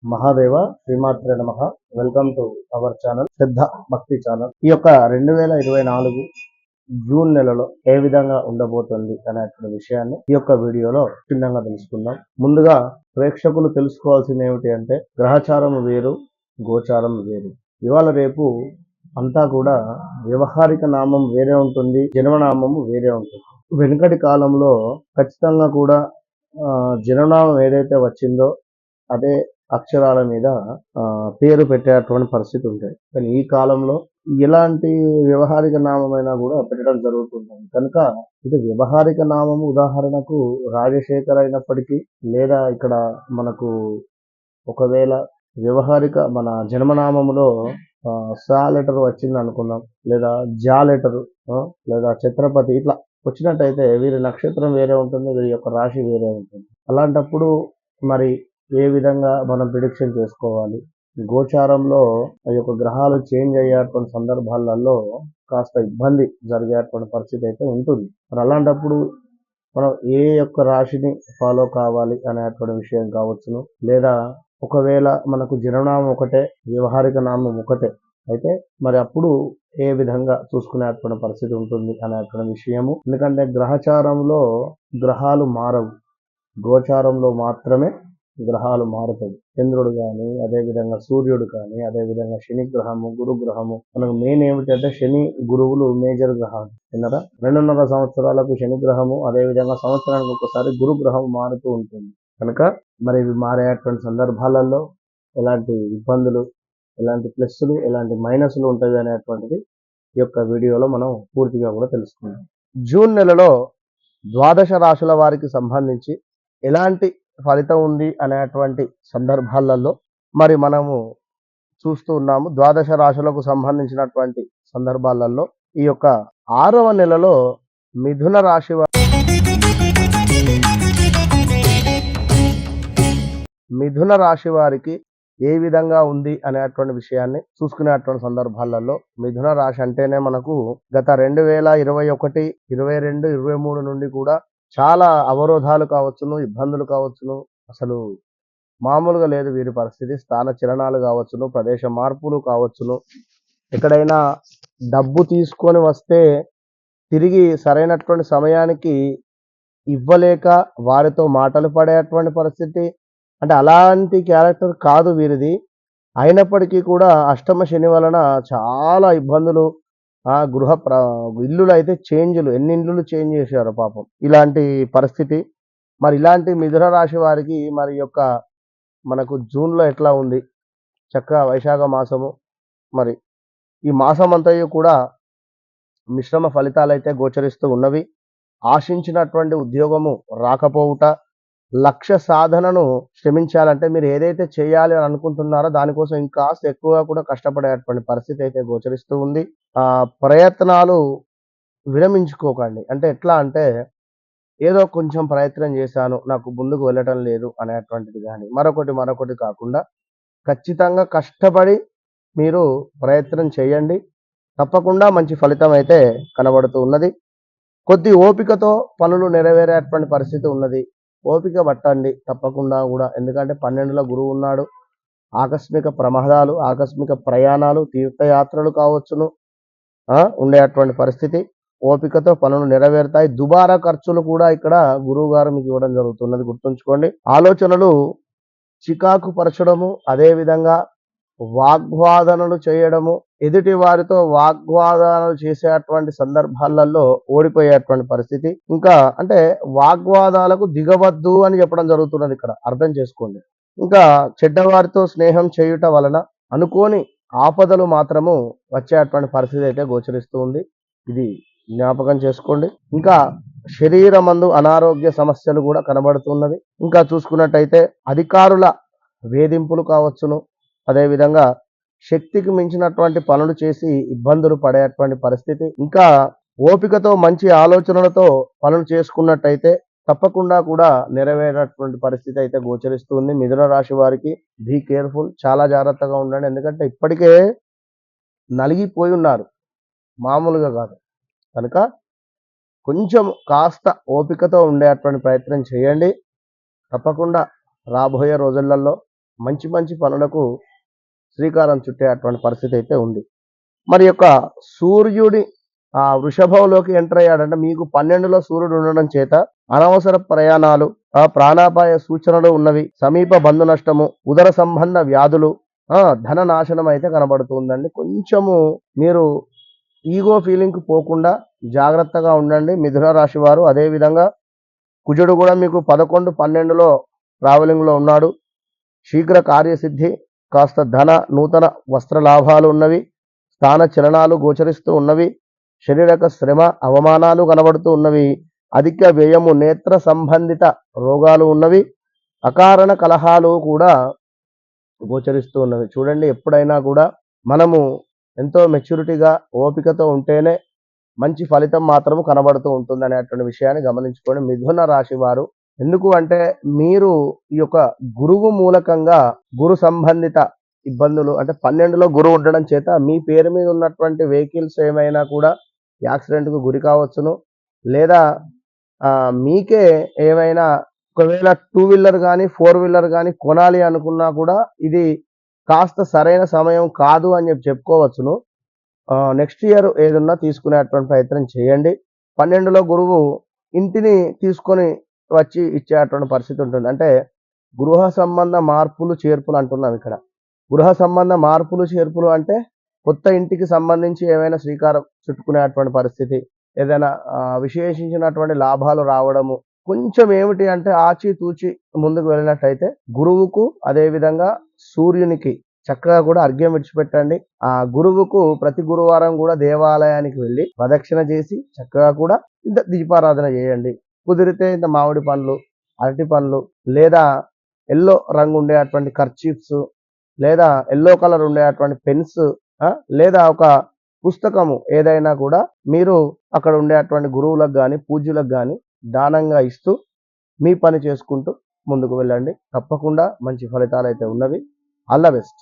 మహాదేవ శ్రీమాత్రే నమః. Welcome to our channel శ్రద్ధ భక్తి ఛానల్. ఈ యొక్క 2024 జూన్ నెలలో ఏ విధంగా ఉండబోతుంది అనేటువంటి విషయాన్ని ఈ యొక్క వీడియోలో చిన్నగా తెలుసుకుందాం. ముందుగా ప్రేక్షకులు తెలుసుకోవాల్సింది ఏమిటి అంటే, గ్రహచారం వేరు, గోచారం వేరు. ఇవాళ రేపు అంతా కూడా వ్యవహారిక నామం వేరే ఉంటుంది, జన్మనామము వేరే ఉంటుంది. వెనుకటి కాలంలో ఖచ్చితంగా కూడా జననామం ఏదైతే వచ్చిందో అదే అక్షరాల మీద పేరు పెట్టేటువంటి పరిస్థితి ఉంటుంది. కానీ ఈ కాలంలో ఎలాంటి వ్యవహారిక నామమైనా కూడా పెట్టడం జరుగుతుంది. కనుక ఇది వ్యవహారిక నామము, ఉదాహరణకు రాజశేఖర్ అయినప్పటికీ, లేదా ఇక్కడ మనకు ఒకవేళ వ్యవహారిక మన జన్మనామములో సా లెటర్ వచ్చింది అనుకుందాం, లేదా జా లెటరు, లేదా ఛత్రపతి ఇట్లా వచ్చినట్టయితే వీరి నక్షత్రం వేరే ఉంటుంది, వీరి యొక్క రాశి వేరే ఉంటుంది. అలాంటప్పుడు మరి ఏ విధంగా మనం ప్రిడిక్షన్ చేసుకోవాలి? గోచారంలో ఆ యొక్క గ్రహాలు చేంజ్ అయ్యేటువంటి సందర్భాలలో కాస్త ఇబ్బంది జరిగేటువంటి పరిస్థితి అయితే ఉంటుంది. మరి అలాంటప్పుడు మనం ఏ యొక్క రాశిని ఫాలో కావాలి అనేటువంటి విషయం కావచ్చును, లేదా ఒకవేళ మనకు జననామం ఒకటే, వ్యవహారిక నామం ఒకటే అయితే మరి అప్పుడు ఏ విధంగా చూసుకునేటువంటి పరిస్థితి ఉంటుంది అనేటువంటి విషయము. ఎందుకంటే గ్రహచారంలో గ్రహాలు మారవు, గోచారంలో మాత్రమే గ్రహాలు మారుతాయి. చంద్రుడు కానీ, అదేవిధంగా సూర్యుడు కానీ, అదేవిధంగా శని గ్రహము, గురు గ్రహము. మనకు మెయిన్ ఏమిటంటే శని గురువులు మేజర్ గ్రహాలు. విన్నారా? 2.5 సంవత్సరాలకు శని గ్రహము, అదేవిధంగా సంవత్సరానికి ఒకసారి గురు గ్రహం మారుతూ ఉంటుంది. కనుక మరి ఇవి మారేటువంటి సందర్భాలలో ఎలాంటి ఇబ్బందులు, ఎలాంటి ప్లస్లు, ఎలాంటి మైనస్లు ఉంటాయి అనేటువంటిది ఈ యొక్క వీడియోలో మనం పూర్తిగా కూడా తెలుసుకుందాం. జూన్ నెలలో ద్వాదశ రాశుల వారికి సంబంధించి ఎలాంటి ఫలితం ఉంది అనేటువంటి సందర్భాలలో మరి మనము చూస్తూ ఉన్నాము. ద్వాదశ రాశులకు సంబంధించినటువంటి సందర్భాలలో ఈ యొక్క 6వ నెలలో మిథున రాశి వారికి ఏ విధంగా ఉంది అనేటువంటి విషయాన్ని చూసుకునేటువంటి సందర్భాలలో, మిథున రాశి అంటేనే మనకు గత 2021, 22, 23 నుండి కూడా చాలా అవరోధాలు కావచ్చును, ఇబ్బందులు కావచ్చును. అసలు మామూలుగా లేదు వీరి పరిస్థితి. స్థాన చలనాలు కావచ్చును, ప్రదేశ మార్పులు కావచ్చును. ఎక్కడైనా డబ్బు తీసుకొని వస్తే తిరిగి సరైనటువంటి సమయానికి ఇవ్వలేక వారితో మాటలు పడేటువంటి పరిస్థితి. అంటే అలాంటి క్యారెక్టర్ కాదు వీరిది. అయినప్పటికీ కూడా అష్టమ శని వలన చాలా ఇబ్బందులు. ఇల్లులు అయితే చేంజ్లు, ఎన్ని ఇల్లులు చేంజ్ చేశారు పాపం. ఇలాంటి పరిస్థితి. మరి ఇలాంటి మిథున రాశి వారికి మరి యొక్క మనకు జూన్లో ఎట్లా ఉంది? చక్కగా వైశాఖ మాసము. మరి ఈ మాసం అంతయు కూడా మిశ్రమ ఫలితాలు అయితే గోచరిస్తూ ఉన్నవి. ఆశించినటువంటి ఉద్యోగము రాకపోవుట, లక్ష్య సాధనను శ్రమించాలంటే మీరు ఏదైతే చేయాలి అని అనుకుంటున్నారో దానికోసం ఇంకా ఎక్కువగా కూడా కష్టపడేటువంటి పరిస్థితి అయితే గోచరిస్తూ ఉంది. ప్రయత్నాలు విరమించుకోకండి. అంటే ఎట్లా అంటే ఏదో కొంచెం ప్రయత్నం చేశాను, నాకు ముందుకు వెళ్ళటం లేదు అనేటువంటిది కానీ మరొకటి కాకుండా ఖచ్చితంగా కష్టపడి మీరు ప్రయత్నం చేయండి. తప్పకుండా మంచి ఫలితం అయితే కనబడుతూ ఉన్నది. కొద్ది ఓపికతో పనులు నెరవేరేటువంటి పరిస్థితి ఉన్నది. ఓపిక పట్టండి తప్పకుండా కూడా. ఎందుకంటే 12లో గురువు ఉన్నాడు. ఆకస్మిక ప్రమాదాలు, ఆకస్మిక ప్రయాణాలు, తీర్థయాత్రలు కావచ్చును ఉండేటువంటి పరిస్థితి. ఓపికతో పనులు నెరవేరుతాయి. దుబారా ఖర్చులు కూడా ఇక్కడ గురువు గారు మీకు ఇవ్వడం జరుగుతున్నది, గుర్తుంచుకోండి. ఆలోచనలు చికాకు పరచడము, అదేవిధంగా వాగ్వాదనలు చేయడము, ఎదుటి వారితో వాగ్వాదాలు చేసేటువంటి సందర్భాలలో ఓడిపోయేటువంటి పరిస్థితి. ఇంకా అంటే వాగ్వాదాలకు దిగవద్దు అని చెప్పడం జరుగుతున్నది ఇక్కడ, అర్థం చేసుకోండి. ఇంకా చెడ్డవారితో స్నేహం చేయుట వలన అనుకోని ఆపదలు మాత్రము వచ్చేటువంటి పరిస్థితి అయితే గోచరిస్తూ ఉంది. ఇది జ్ఞాపకం చేసుకోండి. ఇంకా శరీరమందు అనారోగ్య సమస్యలు కూడా కనబడుతున్నవి. ఇంకా చూసుకున్నట్టయితే అధికారుల వేధింపులు కావచ్చును, అదేవిధంగా శక్తికి మించినటువంటి పనులు చేసి ఇబ్బందులు పడేటువంటి పరిస్థితి. ఇంకా ఓపికతో మంచి ఆలోచనలతో పనులు చేసుకున్నట్టయితే తప్పకుండా కూడా నెరవేరేటువంటి పరిస్థితి అయితే గోచరిస్తుంది. మిథున రాశి వారికి బీ కేర్ఫుల్, చాలా జాగ్రత్తగా ఉండండి. ఎందుకంటే ఇప్పటికే నలిగిపోయి ఉన్నారు, మామూలుగా కాదు. కనుక కొంచెం కాస్త ఓపికతో ఉండేటువంటి ప్రయత్నం చేయండి. తప్పకుండా రాబోయే రోజులలో మంచి మంచి పనులకు శ్రీకారం చుట్టేటువంటి పరిస్థితి అయితే ఉంది. మరి యొక్క సూర్యుడి వృషభంలోకి ఎంటర్ అయ్యాడంటే మీకు 12లో సూర్యుడు ఉండడం చేత అనవసర ప్రయాణాలు, ప్రాణాపాయ సూచనలు ఉన్నవి, సమీప బంధు నష్టము, ఉదర సంబంధ వ్యాధులు, ధన నాశనం అయితే కనబడుతుందండి. కొంచెము మీరు ఈగో ఫీలింగ్కి పోకుండా జాగ్రత్తగా ఉండండి మిథున రాశి వారు. అదేవిధంగా కుజుడు కూడా మీకు 11, 12లో ట్రావెలింగ్లో ఉన్నాడు. శీఘ్ర కార్యసిద్ధి, కాస్త ధన నూతన వస్త్ర లాభాలు ఉన్నవి, స్థాన చలనాలు గోచరిస్తూ ఉన్నవి, శరీరక శ్రమ అవమానాలు కనబడుతూ ఉన్నవి, అధిక వ్యయము, నేత్ర సంబంధిత రోగాలు ఉన్నవి, అకారణ కలహాలు కూడా గోచరిస్తూ ఉన్నవి. చూడండి, ఎప్పుడైనా కూడా మనము ఎంతో మెచ్యూరిటీగా ఓపికతో ఉంటేనే మంచి ఫలితం మాత్రము కనబడుతూ ఉంటుంది అనేటువంటి విషయాన్ని గమనించుకోండి మిథున రాశి వారు. ఎందుకు అంటే మీరు ఈ యొక్క గురువు మూలకంగా గురు సంబంధిత ఇబ్బందులు, అంటే 12లో గురువు ఉండడం చేత మీ పేరు మీద ఉన్నటువంటి వెహికల్స్ ఏమైనా కూడా యాక్సిడెంట్కు గురి కావచ్చును, లేదా మీకే ఏమైనా ఒకవేళ 2 వీలర్ కానీ 4 వీలర్ కానీ కొనాలి అనుకున్నా కూడా ఇది కాస్త సరైన సమయం కాదు అని చెప్పుకోవచ్చును. నెక్స్ట్ ఇయర్ ఏదన్నా తీసుకునేటువంటి ప్రయత్నం చేయండి. 12లో గురువు ఇంటిని తీసుకొని వచ్చి ఇచ్చేటువంటి పరిస్థితి ఉంటుంది. అంటే గృహ సంబంధ మార్పులు చేర్పులు అంటున్నాం ఇక్కడ. గృహ సంబంధ మార్పులు చేర్పులు అంటే కొత్త ఇంటికి సంబంధించి ఏమైనా శ్రీకారం చుట్టుకునేటువంటి పరిస్థితి, ఏదైనా విశేషించినటువంటి లాభాలు రావడము. కొంచెం ఏమిటి అంటే ఆచితూచి ముందుకు వెళ్ళినట్టయితే గురువుకు అదేవిధంగా సూర్యునికి చక్కగా కూడా అర్ఘ్యం విడిచిపెట్టండి. ఆ గురువుకు ప్రతి గురువారం కూడా దేవాలయానికి వెళ్ళి ప్రదక్షిణ చేసి చక్కగా కూడా ఇంత దీపారాధన చేయండి. కుదిరితే ఇంత మామిడి పండ్లు, అరటి పండ్లు, లేదా ఎల్లో రంగు ఉండేటువంటి కర్చీఫ్స్, లేదా ఎల్లో కలర్ ఉండేటువంటి పెన్స్, లేదా ఒక పుస్తకము ఏదైనా కూడా మీరు అక్కడ ఉండేటువంటి గురువులకు కానీ పూజ్యులకు కానీ దానంగా ఇస్తూ మీ పని చేసుకుంటూ ముందుకు వెళ్ళండి. తప్పకుండా మంచి ఫలితాలు అయితే ఉన్నవి. All the best.